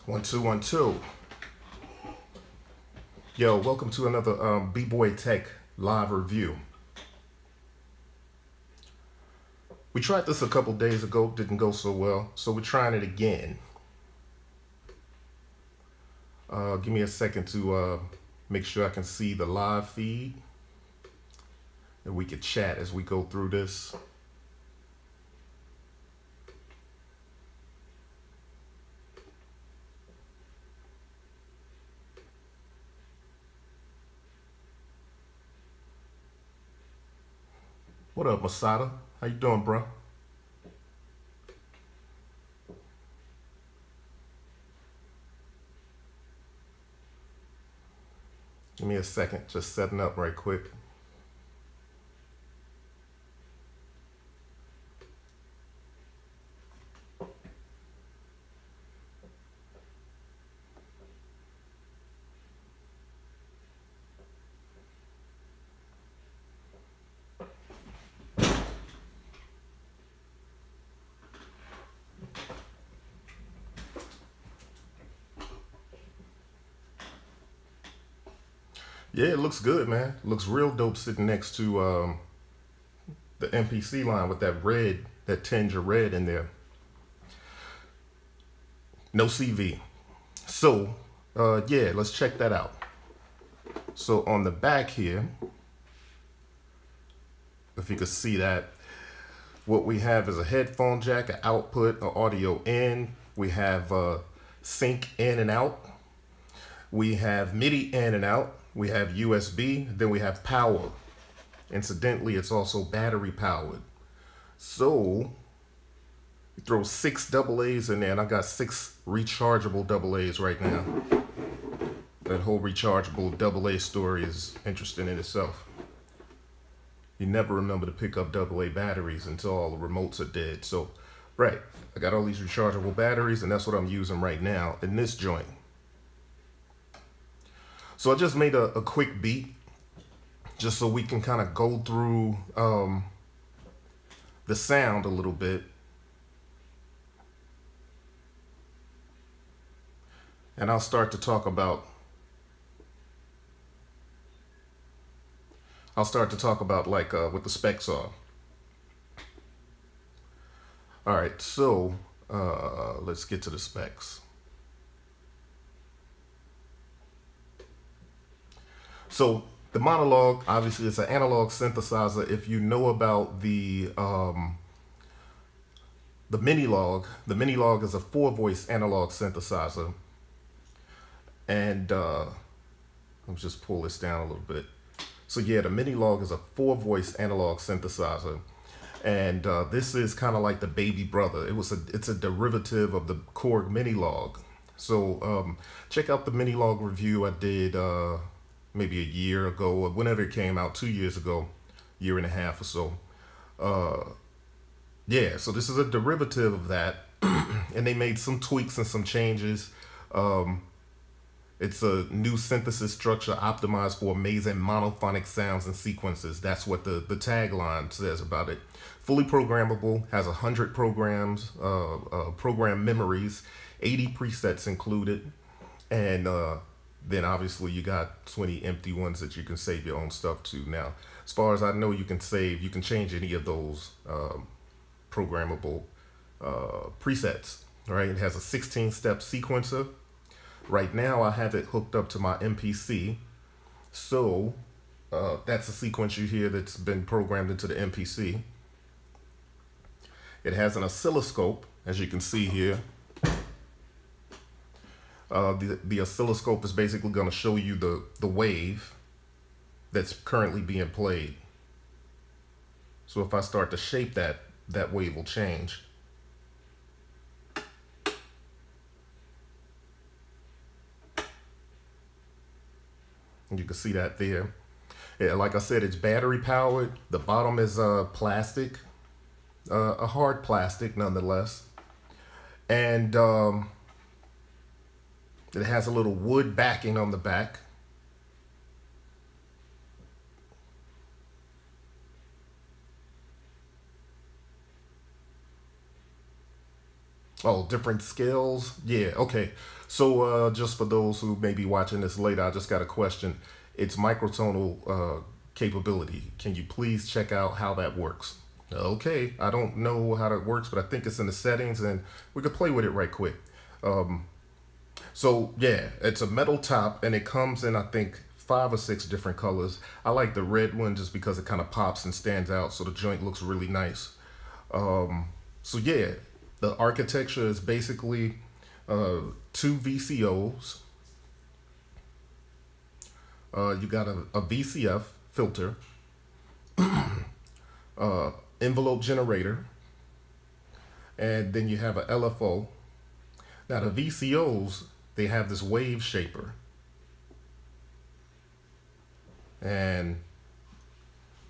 One, two, 1, 2. Yo, welcome to another Bboytech live review. We tried this a couple days ago, didn't go so well, so we're trying it again. Give me a second to make sure I can see the live feed, and we can chat as we go through this. What up, Masada? How you doing, bro? Give me a second, just setting up right quick. Yeah, it looks good, man. It looks real dope sitting next to the MPC line with that red, that tinge of red in there. No CV. So, yeah, let's check that out. So on the back here, if you can see that, what we have is a headphone jack, an output, an audio in. We have sync in and out. We have MIDI in and out. We have USB. Then we have power. Incidentally, it's also battery powered. So you throw 6 AA's in there, and I got 6 rechargeable AA's right now. That whole rechargeable AA story is interesting in itself. You never remember to pick up AA batteries until all the remotes are dead. So, right, I got all these rechargeable batteries, and that's what I'm using right now in this joint. So I just made a quick beat, just so we can kind of go through the sound a little bit. And I'll start to talk about like what the specs are. All right, so let's get to the specs. So the Monologue, obviously, it's an analog synthesizer. If you know about the Minilogue is a 4-voice analog synthesizer. And let me just pull this down a little bit. So yeah, the Minilogue is a 4-voice analog synthesizer, and this is kind of like the baby brother. It's a derivative of the Korg Monologue. So check out the Minilogue review I did maybe a year ago, or whenever it came out, 2 years ago, year and a half or so. Yeah, so this is a derivative of that, and they made some tweaks and some changes. It's a new synthesis structure optimized for amazing monophonic sounds and sequences. That's what the tagline says about it. Fully programmable, has 100 programs, program memories, 80 presets included, and then obviously you got 20 empty ones that you can save your own stuff to. Now, as far as I know, you can change any of those programmable presets, right? It has a 16-step sequencer. Right now, I have it hooked up to my MPC. So that's a sequencer here that's been programmed into the MPC. It has an oscilloscope, as you can see here. The oscilloscope is basically going to show you the wave that's currently being played. So if I start to shape that, that wave will change. And you can see that there. Yeah, like I said, it's battery powered. The bottom is plastic, a hard plastic nonetheless. And it has a little wood backing on the back. Oh, different scales? Yeah, okay. So just for those who may be watching this later, I just got a question. It's microtonal capability. Can you please check out how that works? Okay, I don't know how that works, but I think it's in the settings and we could play with it right quick. So yeah, it's a metal top and it comes in, I think, 5 or 6 different colors. I like the red one just because it kind of pops and stands out, so the joint looks really nice. So yeah, the architecture is basically 2 VCOs. You got a VCF filter, envelope generator, and then you have a LFO. Now the VCOs, they have this wave shaper, and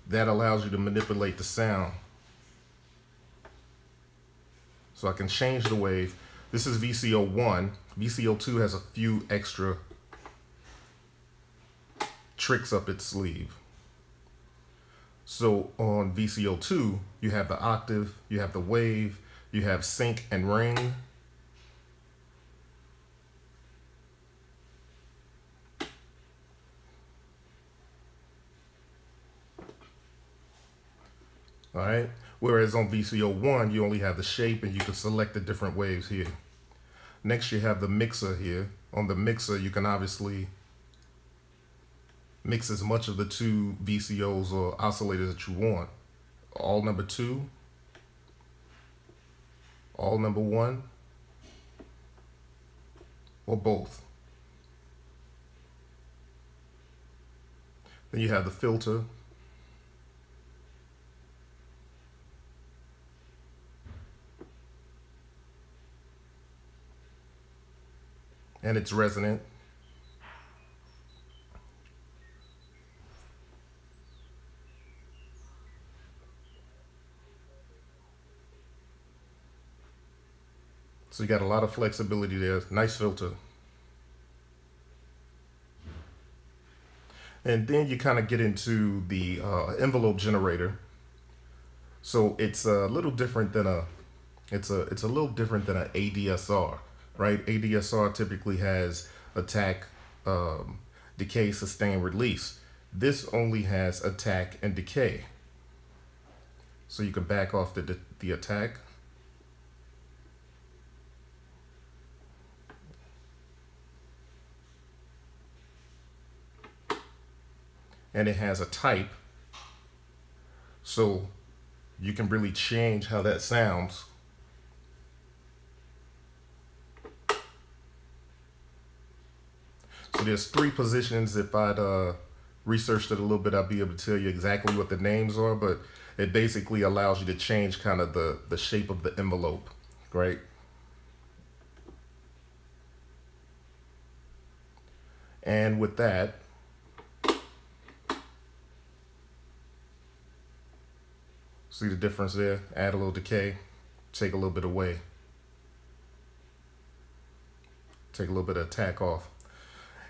that allows you to manipulate the sound. So I can change the wave. This is VCO 1. VCO 2 has a few extra tricks up its sleeve. So on VCO 2, you have the octave, you have the wave, you have sync and ring. All right. Whereas on VCO 1, you only have the shape and you can select the different waves here. Next, you have the mixer here. On the mixer, you can obviously mix as much of the 2 VCOs or oscillators that you want. All number 2, all number 1, or both. Then you have the filter. And it's resonant. So you got a lot of flexibility there. Nice filter. And then you kind of get into the envelope generator. So it's a little different than it's a little different than an ADSR, right? ADSR typically has attack, decay, sustain, release. This only has attack and decay. So you can back off the attack. And it has a type, so you can really change how that sounds. So there's 3 positions. If I'd researched it a little bit, I'd be able to tell you exactly what the names are, but it basically allows you to change kind of the shape of the envelope, right? And with that, see the difference there? Add a little decay, take a little bit away. Take a little bit of attack off.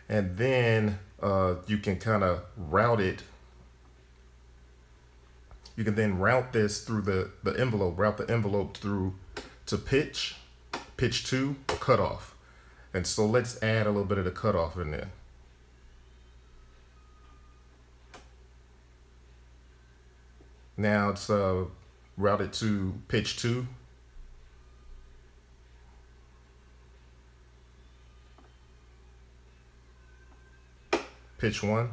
And then you can kind of route it. You can then route this through the envelope, route the envelope through to pitch 2, or cutoff. And so let's add a little bit of the cutoff in there. Now it's routed to pitch 2. Pitch 1.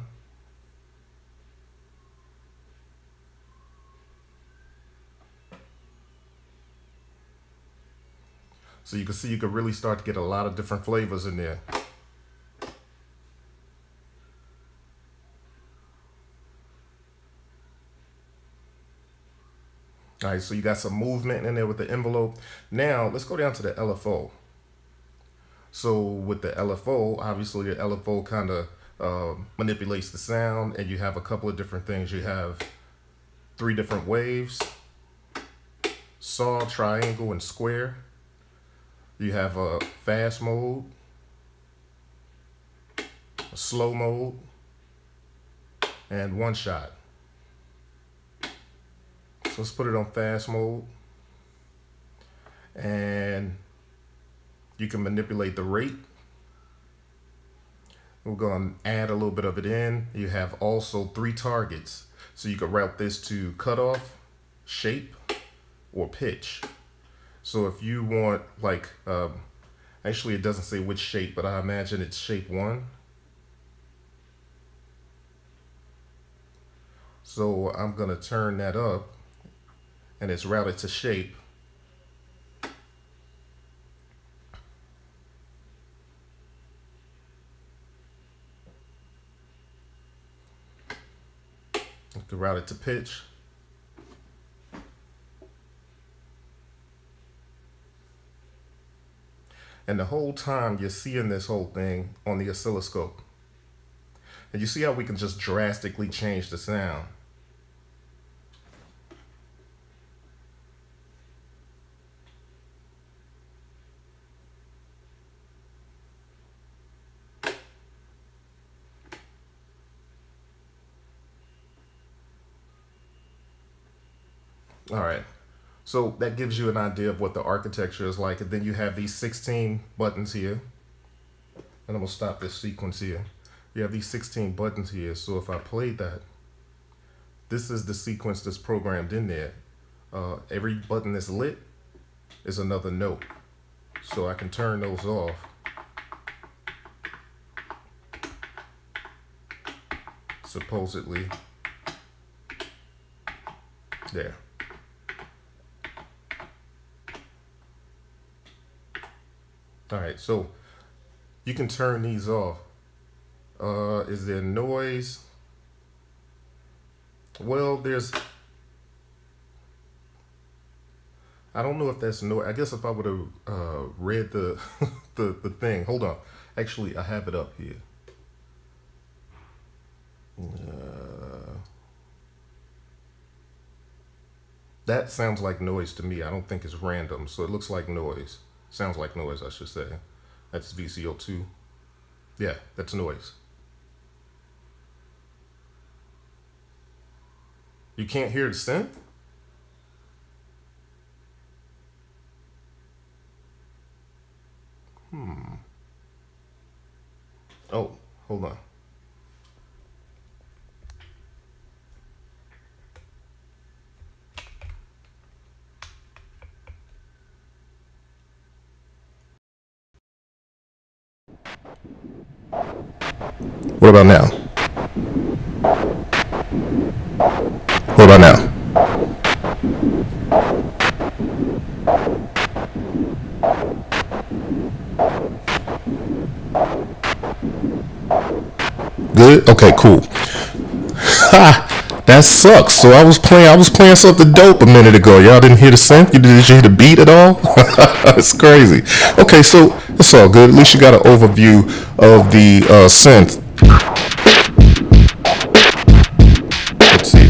So you can see you can really start to get a lot of different flavors in there. All right, so you got some movement in there with the envelope. Now let's go down to the LFO. So with the LFO, obviously the LFO kind of manipulates the sound, and you have a couple of different things. You have 3 different waves: saw, triangle, and square. You have a fast mode, a slow mode, and one shot. So let's put it on fast mode. And You can manipulate the rate. We're going to add a little bit of it in. You have also 3 targets. So you can route this to cutoff, shape, or pitch. So if you want, like, actually it doesn't say which shape, but I imagine it's shape 1. So I'm going to turn that up, and it's routed to shape. You can route it to pitch. And the whole time you're seeing this whole thing on the oscilloscope. And you see how we can just drastically change the sound. All right, so that gives you an idea of what the architecture is like. And then you have these 16 buttons here. And I'm gonna stop this sequence here. You have these 16 buttons here. So if I played that, this is the sequence that's programmed in there. Every button that's lit is another note. So I can turn those off. Supposedly. There. All right, so you can turn these off. Is there noise? Well, I don't know if that's noise. I guess if I would have read the the thing. Hold on. Actually, I have it up here. That sounds like noise to me. I don't think it's random, so it looks like noise. Sounds like noise, I should say. That's VCO2. Yeah, that's noise. You can't hear the synth? Oh, hold on. What about now? What about now? Good? Okay, cool. Ha! That sucks. So I was playing something dope a minute ago. Y'all didn't hear the synth? Did you hear the beat at all? It's crazy. Okay, so it's all good. At least you got an overview of the synth. Let's see.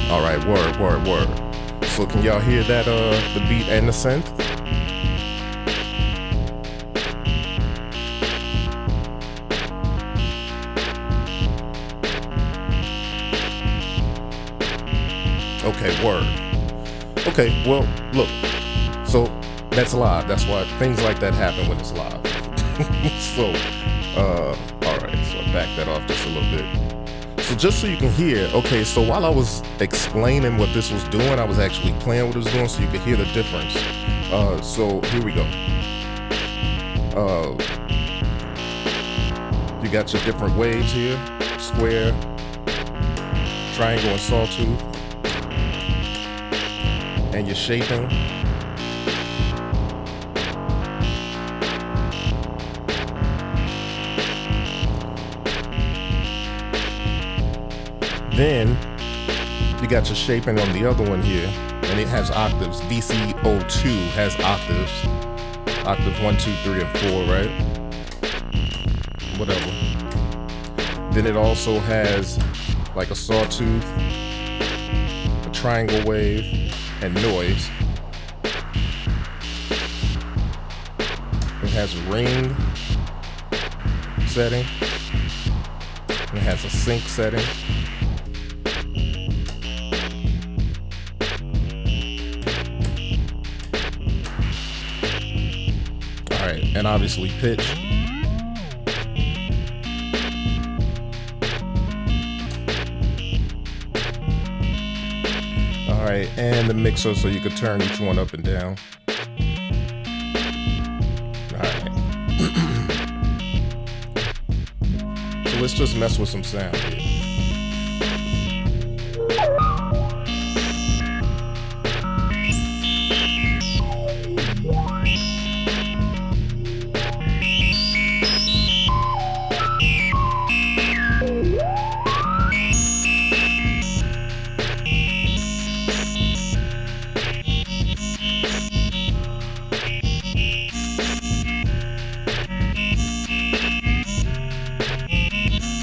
All right, word. So can y'all hear that, the beat and the synth? Okay, word. Okay, well, look. So that's live. That's why things like that happen when it's live. So, all right. So I back that off just a little bit. So just so you can hear, okay, so while I was explaining what this was doing, I was actually playing what it was doing so you could hear the difference. So here we go. You got your different waves here, square, triangle, and sawtooth, and your shaping. Then you got your shaping on the other one here, and it has octaves. VCO2 has octaves. Octave 1, 2, 3, and 4, right? Whatever. Then it also has like a sawtooth, a triangle wave, and noise. has a ring setting. It has a sync setting. All right, and obviously pitch. All right, and the mixer so you could turn each one up and down. All right. So let's just mess with some sound here.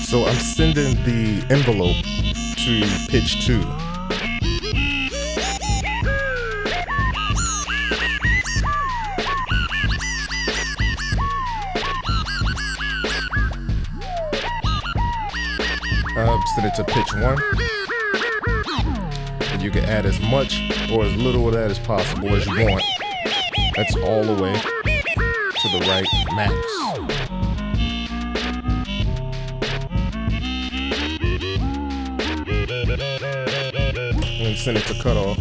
So I'm sending the envelope to pitch 2. Send it to pitch 1. And you can add as much or as little of that as possible as you want. That's all the way to the right max. And send it to cutoff.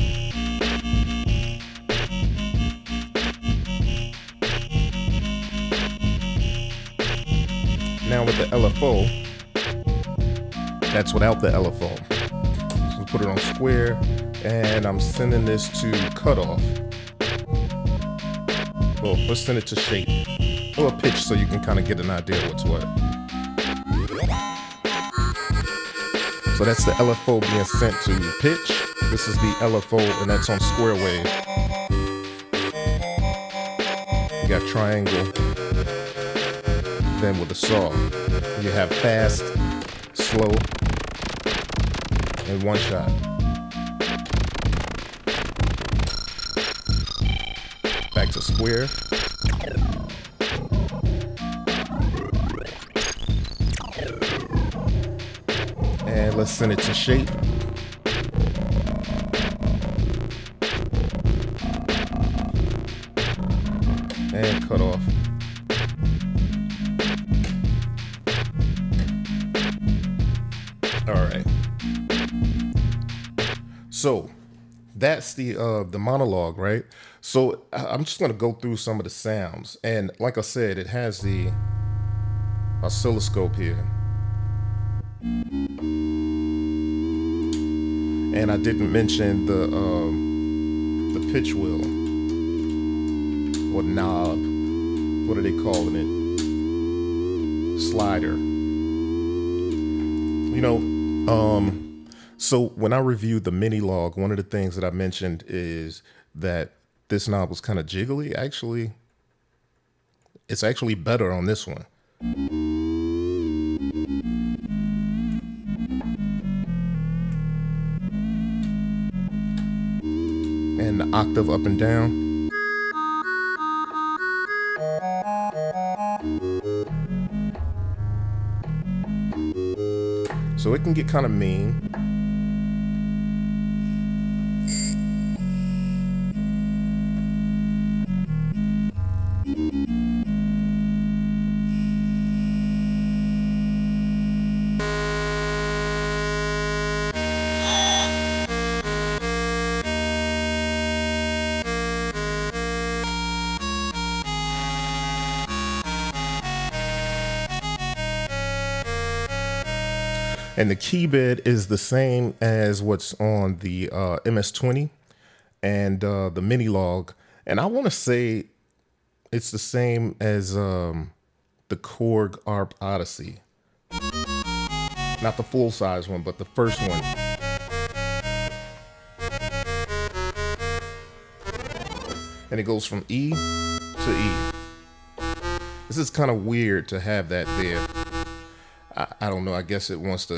Now with the LFO, that's without the LFO. So we put it on square, and I'm sending this to cutoff. Well, let's send it to shape or pitch so you can kind of get an idea of what's what. So that's the LFO being sent to pitch. This is the LFO, and that's on square wave. You got triangle. Then with the saw, you have fast, slow, and one shot. Back to square. And let's send it to shape. And cut off. All right. So that's the monologue, right? So I'm just gonna go through some of the sounds, and like I said, it has the oscilloscope here, and I didn't mention the pitch wheel or knob. What are they calling it? Slider. You know, so when I reviewed the mini log, one of the things that I mentioned is that this knob was kind of jiggly. Actually, it's actually better on this one. And the octave up and down. So it can get kind of mean. And the key bed is the same as what's on the MS-20 and the mini log. And I want to say it's the same as the Korg ARP Odyssey. Not the full size one, but the first one. And it goes from E to E. This is kind of weird to have that there. I don't know. I guess it wants to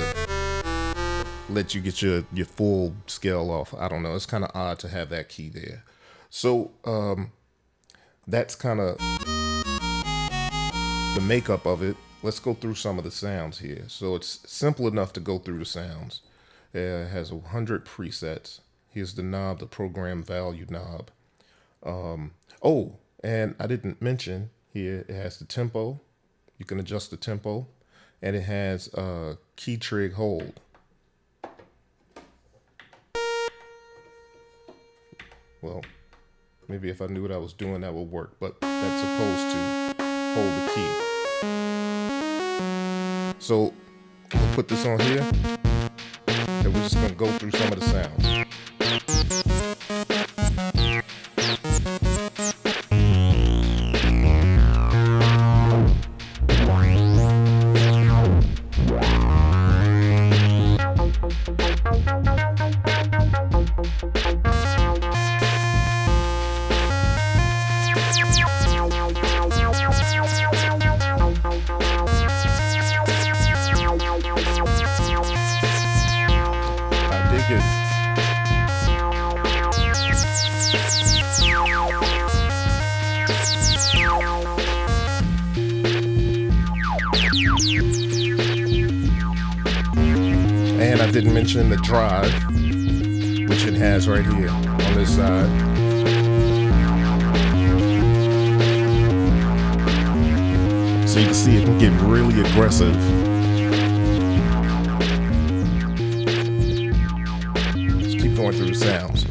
let you get your full scale off. I don't know. It's kind of odd to have that key there. So that's kind of the makeup of it, let's go through some of the sounds here. So it's simple enough to go through the sounds. It has 100 presets. Here's the knob, the program value knob. Oh, and I didn't mention here, it has the tempo. You can adjust the tempo, and it has a key trig hold. Well, maybe if I knew what I was doing, that would work, but that's supposed to hold the key. So we'll put this on here, and we're just gonna go through some of the sounds. And I didn't mention the drive, which it has right here on this side. So you can see it can get really aggressive. Just keep going through the sounds.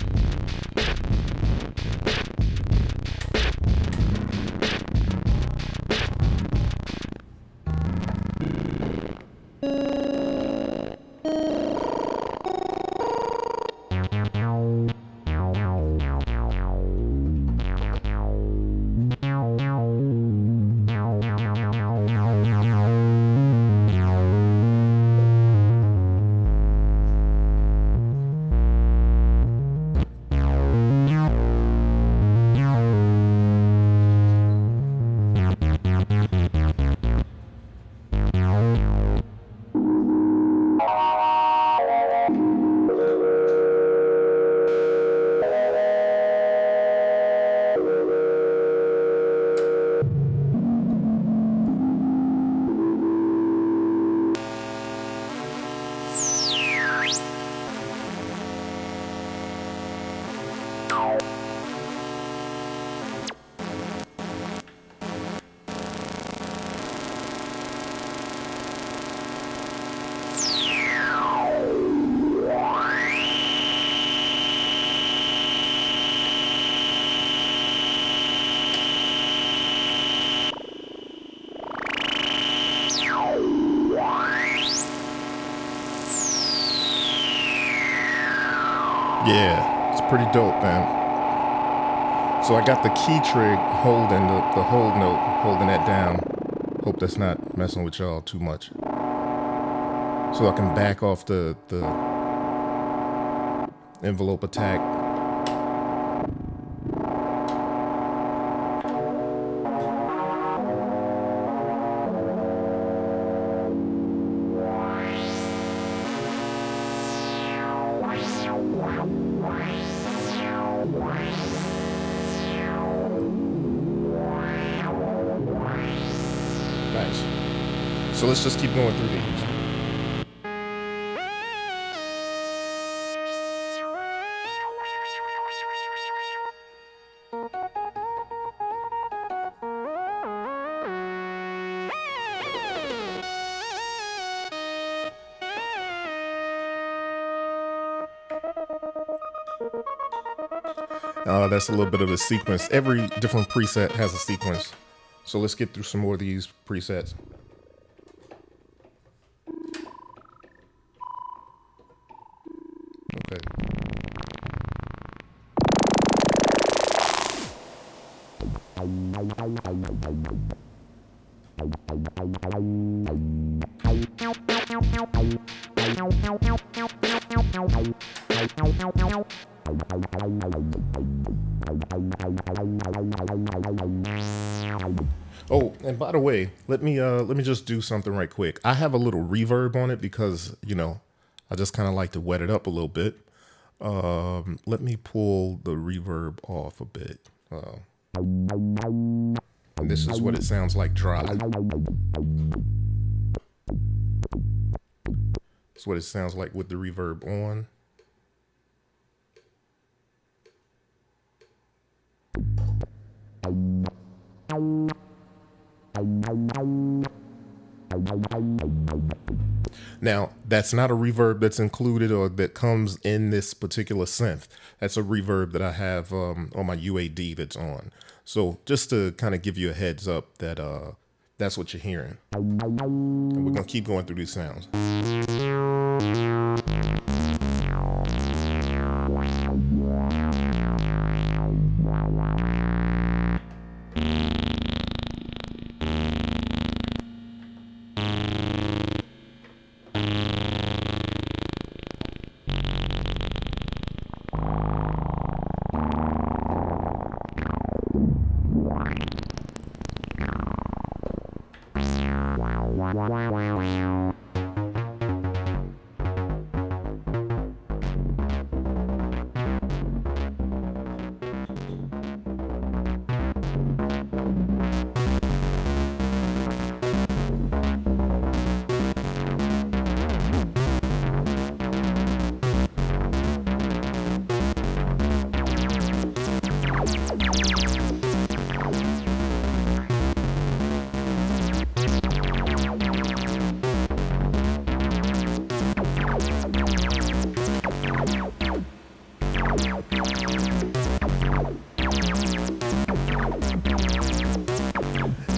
Yeah, it's pretty dope, man. So I got the key trig holding the hold note, holding that down. Hope that's not messing with y'all too much. So I can back off the envelope attack. Nice. So let's just keep going through these. That's a little bit of a sequence. Every different preset has a sequence. So let's get through some more of these presets. Okay. Oh, and by the way, let me just do something right quick. I have a little reverb on it because, you know, I just kind of like to wet it up a little bit. Let me pull the reverb off a bit. And this is what it sounds like dry. That's what it sounds like with the reverb on. Now, that's not a reverb that's included or that comes in this particular synth. That's a reverb that I have on my UAD that's on. So just to kind of give you a heads up that that's what you're hearing. And we're going to keep going through these sounds.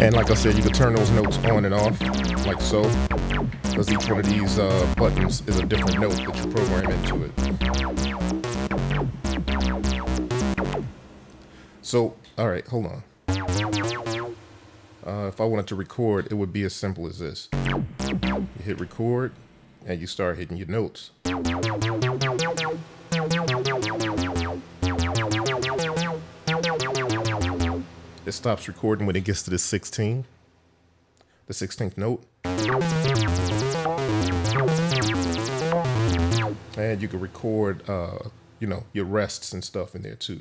And like I said, you can turn those notes on and off, like so, because each one of these buttons is a different note that you program into it. So, all right, hold on. If I wanted to record, it would be as simple as this. You hit record, and you start hitting your notes. It stops recording when it gets to the 16th note. And you can record, you know, your rests and stuff in there too.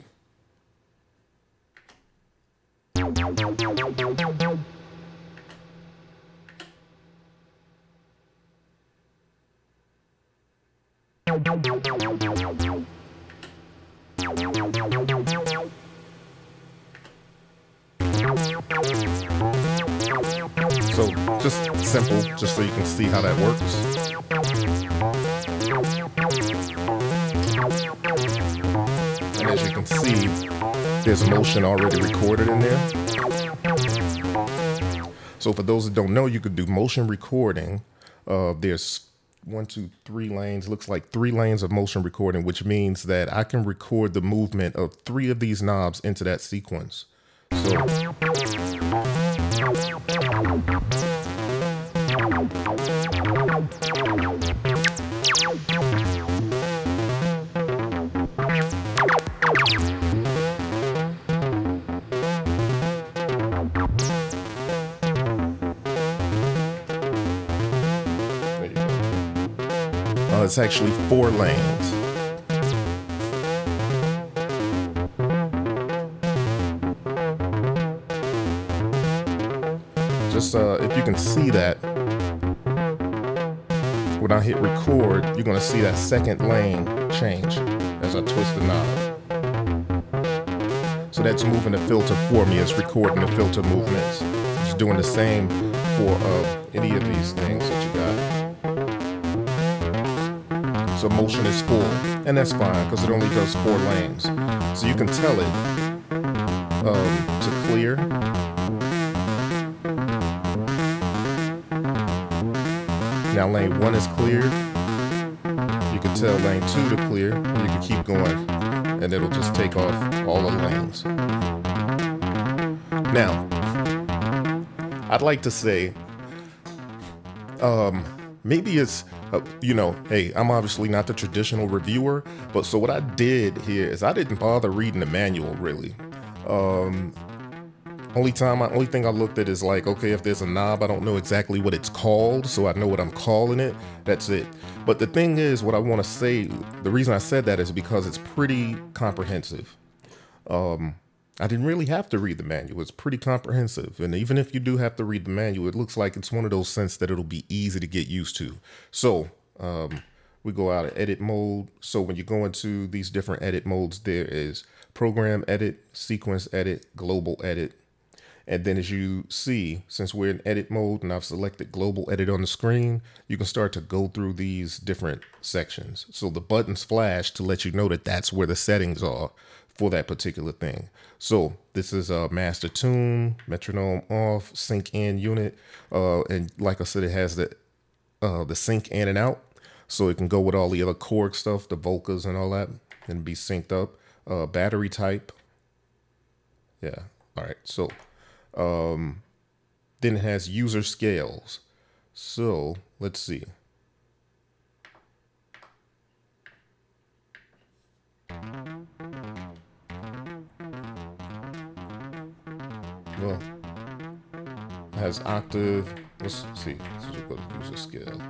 So just simple, just so you can see how that works. And as you can see, there's motion already recorded in there. So for those that don't know, you could do motion recording. There's 1, 2, 3 lanes, looks like 3 lanes of motion recording, which means that I can record the movement of 3 of these knobs into that sequence. So it's actually 4 lanes. Just if you can see that, when I hit record, you're going to see that second lane change as I twist the knob. So that's moving the filter for me. It's recording the filter movements. It's doing the same for any of these things that you got. So motion is 4, and that's fine because it only does 4 lanes. So you can tell it to clear. Now lane 1 is cleared. You can tell lane 2 to clear. You can keep going, and it'll just take off all the lanes. Now, I'd like to say, maybe it's, you know, hey, I'm obviously not the traditional reviewer, but so what I did here is I didn't bother reading the manual really. Only thing I looked at is like, okay, if there's a knob, I don't know exactly what it's called, so I know what I'm calling it. That's it. But the thing is, what I want to say, the reason I said that is because it's pretty comprehensive. I didn't really have to read the manual. It's pretty comprehensive. And even if you do have to read the manual, it looks like it's one of those synths that it'll be easy to get used to. So we go out of edit mode. So when you go into these different edit modes, there is program edit, sequence edit, global edit. And then as you see, since we're in edit mode and I've selected global edit on the screen, you can start to go through these different sections. So the buttons flash to let you know that that's where the settings are for that particular thing. So this is a master tune, metronome off, sync in unit. And like I said, it has the sync in and out. So it can go with all the other Korg stuff, the Volcas and all that, and be synced up. Battery type. Yeah. All right. So then it has user scales. So let's see. Well, it has octave. Let's see. So we'll go to user scale.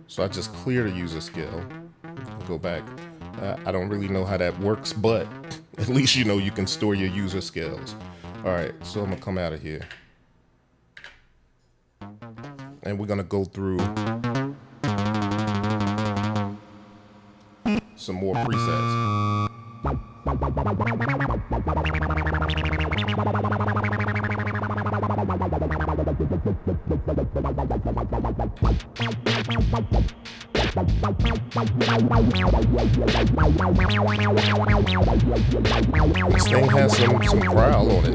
So I just clear the user scale. Go back. I don't really know how that works, but at least you know you can store your user scales. All right, so I'm gonna come out of here. And we're gonna go through some more presets. This thing has some growl on it.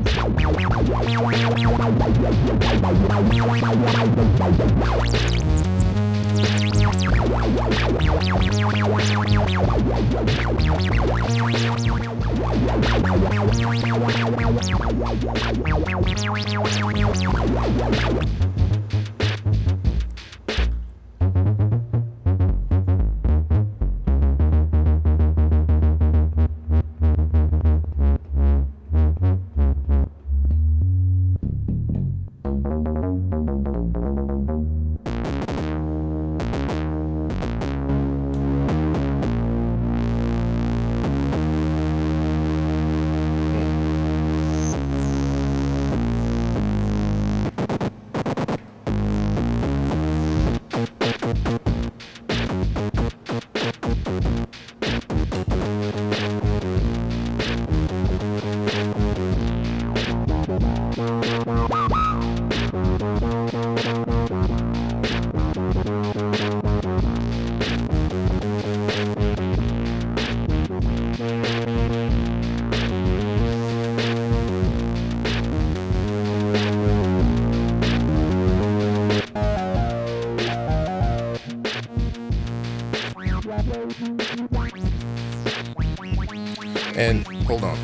And hold on.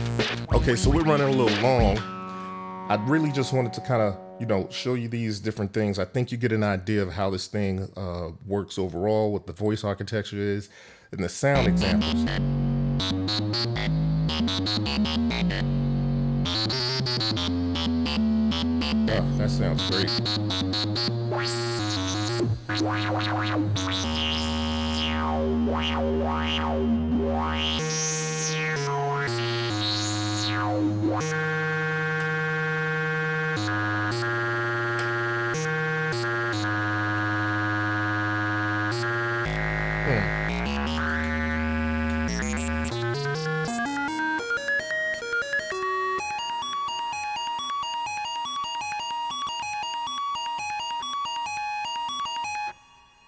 Okay, so we're running a little long. I really just wanted to kind of, show you these different things. I think you get an idea of how this thing works overall, what the voice architecture is, and the sound examples. Oh, that sounds great.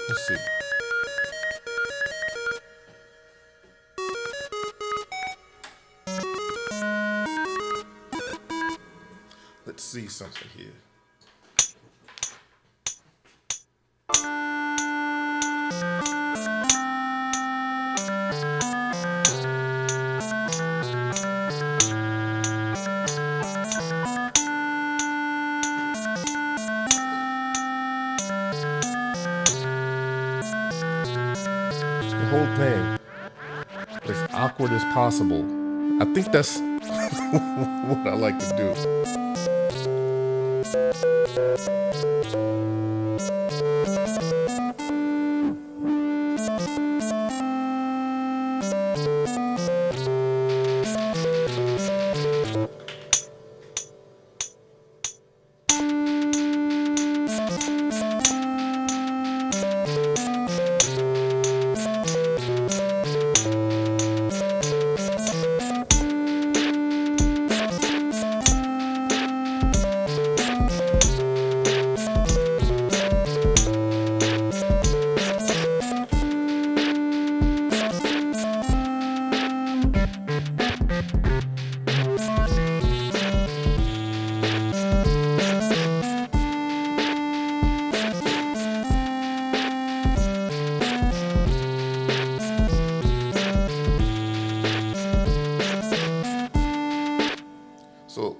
Let's see. Let's see something here. The whole thing as awkward as possible. I think that's what I like to do.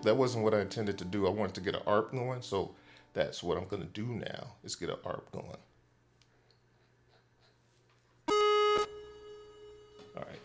that wasn't what I intended to do. I wanted to get an ARP going, so that's what I'm gonna do now, is get an ARP going. All right.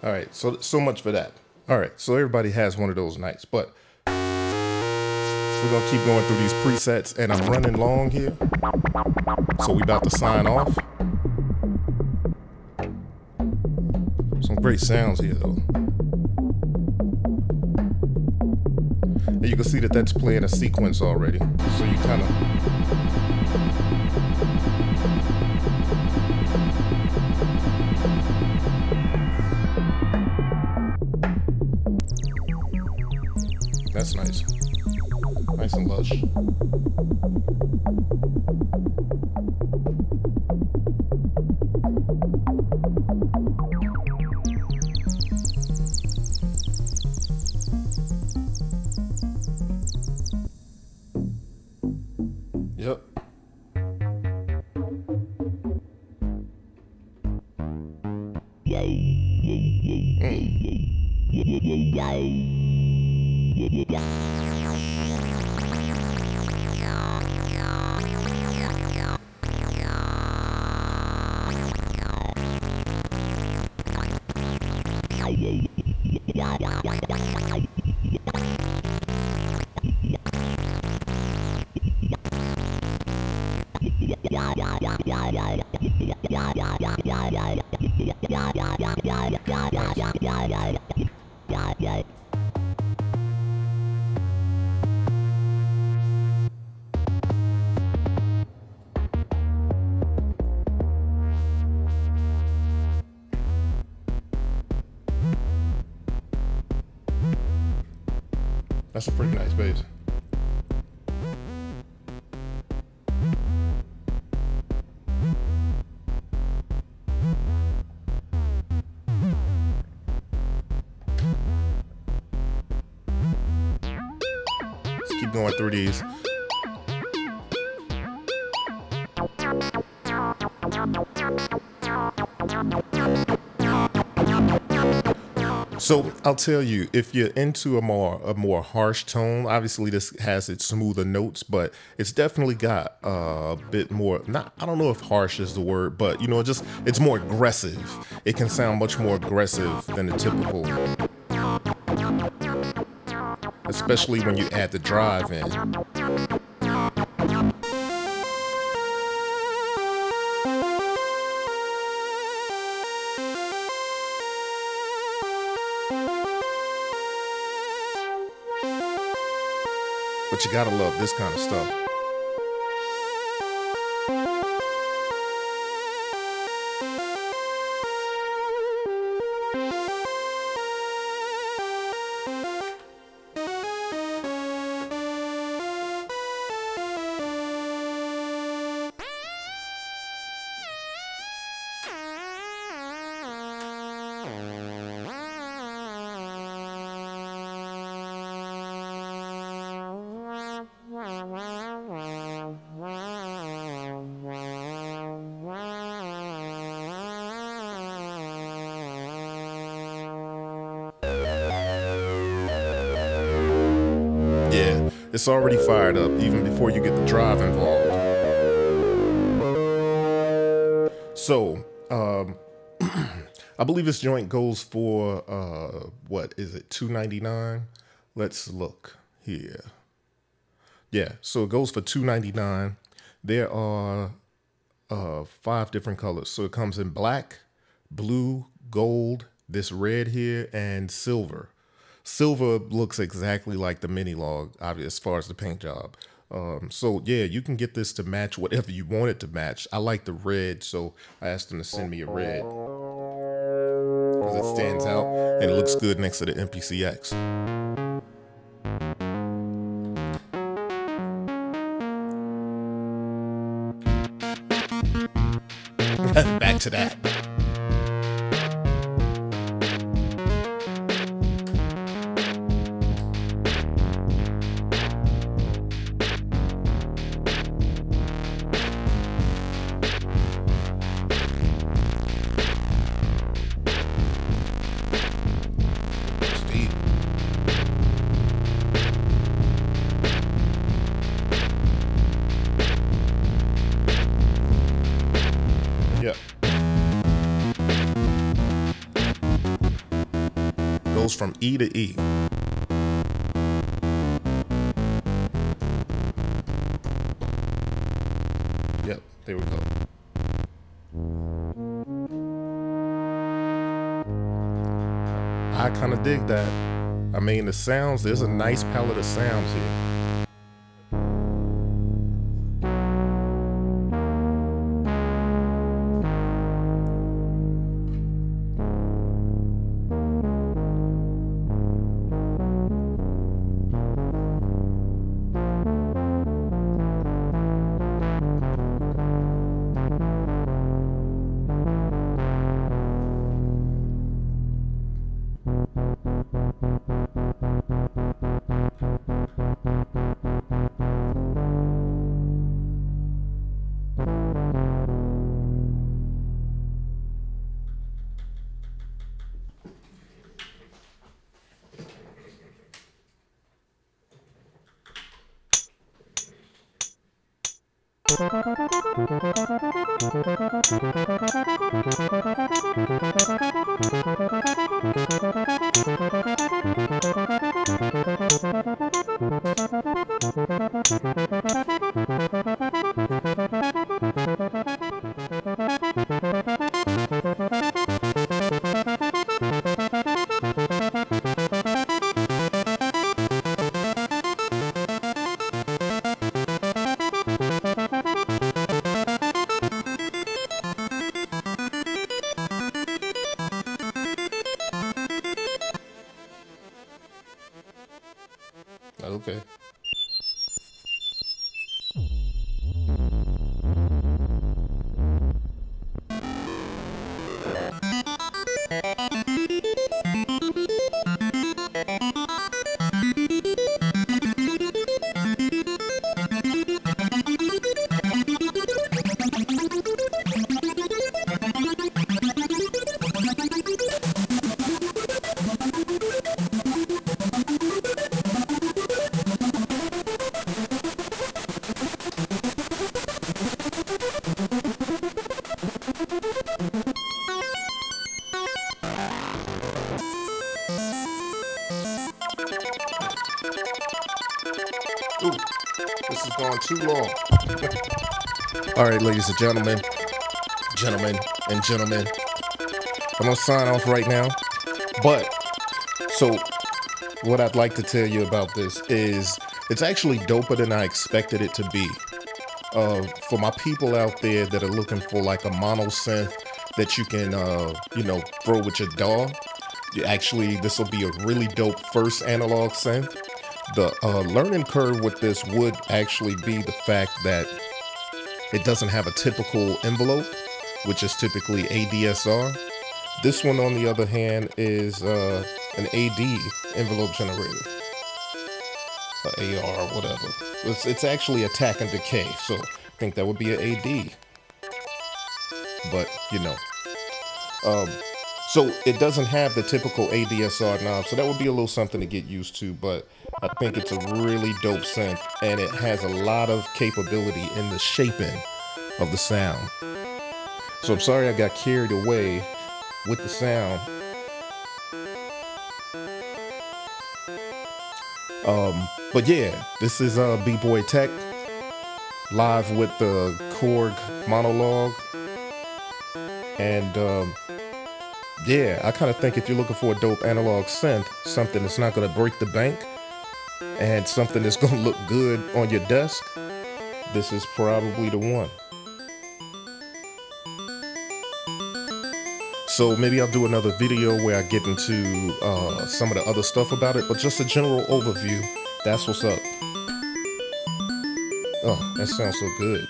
All right, so much for that. All right, so everybody has one of those nights, but we're gonna keep going through these presets, and I'm running long here, so we about to sign off. Some great sounds here, though. And you can see that that's playing a sequence already, so you kind of... That's nice. Nice and lush. Yep. That's a pretty nice bass. Let's keep going through these. So I'll tell you, if you're into a more harsh tone, obviously this has its smoother notes, but it's definitely got a bit more, I don't know if harsh is the word, but you know, it's more aggressive. It can sound much more aggressive than the typical, especially when you add the drive in. But you gotta love this kind of stuff. Yeah. It's already fired up even before you get the drive involved. So, I believe this joint goes for, what is it, $2.99? Let's look here. Yeah, so it goes for $2.99. There are 5 different colors. So it comes in black, blue, gold, this red here, and silver. Silver looks exactly like the Mini Log, obviously, as far as the paint job. So yeah, you can get this to match whatever you want it to match. I like the red, so I asked them to send me a red because it stands out and it looks good next to the MPCX. Back to that. Goes from E to E. Yep, there we go. I kind of dig that. I mean, the sounds, there's a nice palette of sounds here. Okay. Ooh, this has gone too long. All right, ladies and gentlemen, I'm gonna sign off right now. But, so, what I'd like to tell you about this is it's actually doper than I expected it to be. For my people out there that are looking for like a mono synth that you can, throw with your DAW, this will be a really dope first analog synth. The learning curve with this would actually be the fact that it doesn't have a typical envelope, which is typically ADSR. This one, on the other hand, is an AD envelope generator, AR, whatever. It's actually attack and decay, so I think that would be an AD. But So it doesn't have the typical ADSR knob, so that would be a little something to get used to, but I think it's a really dope synth, and it has a lot of capability in the shaping of the sound. So I'm sorry I got carried away with the sound. But yeah, this is Bboytech live with the Korg Monologue. And yeah, I kind of think if you're looking for a dope analog synth, something that's not going to break the bank, and something that's going to look good on your desk, this is probably the one. So maybe I'll do another video where I get into some of the other stuff about it, but just a general overview. That's what's up. Oh, that sounds so good.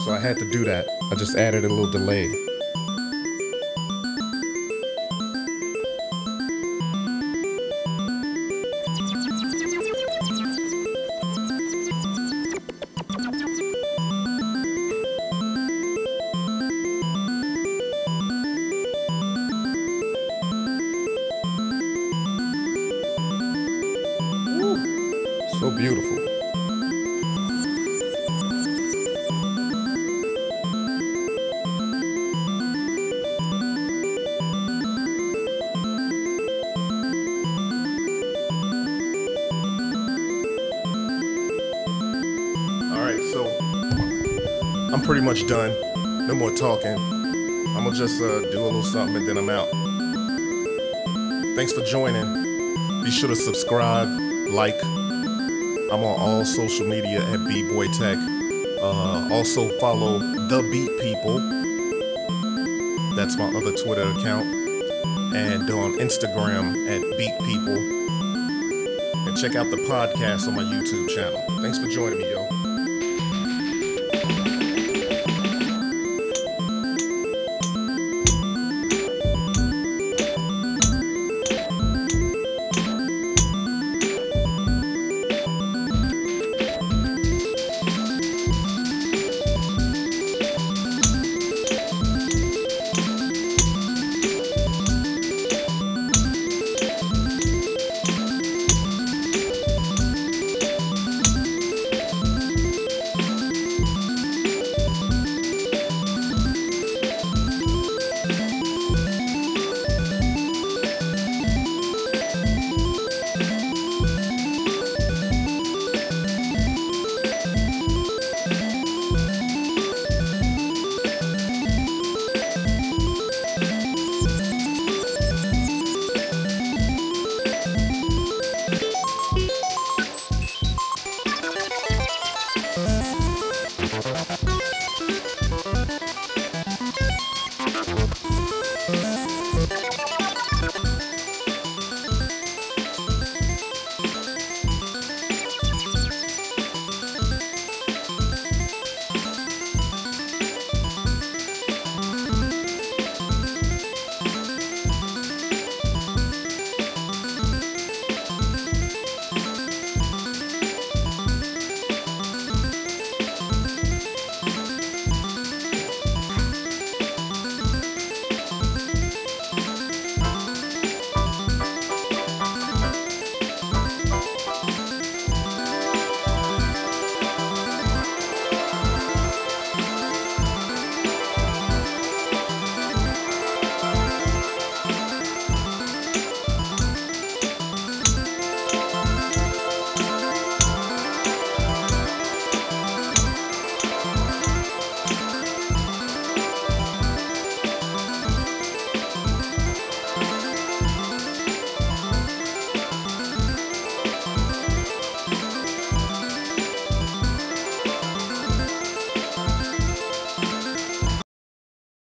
So I had to do that. I just added a little delay. Woo, so beautiful. So I'm pretty much done. No more talking. I'm gonna just do a little something and then I'm out. Thanks for joining. Be sure to subscribe, like. I'm on all social media at Bboytech. Also follow The Beat People. That's my other Twitter account. And on Instagram at Beat People. And check out the podcast on my YouTube channel. Thanks for joining me, yo.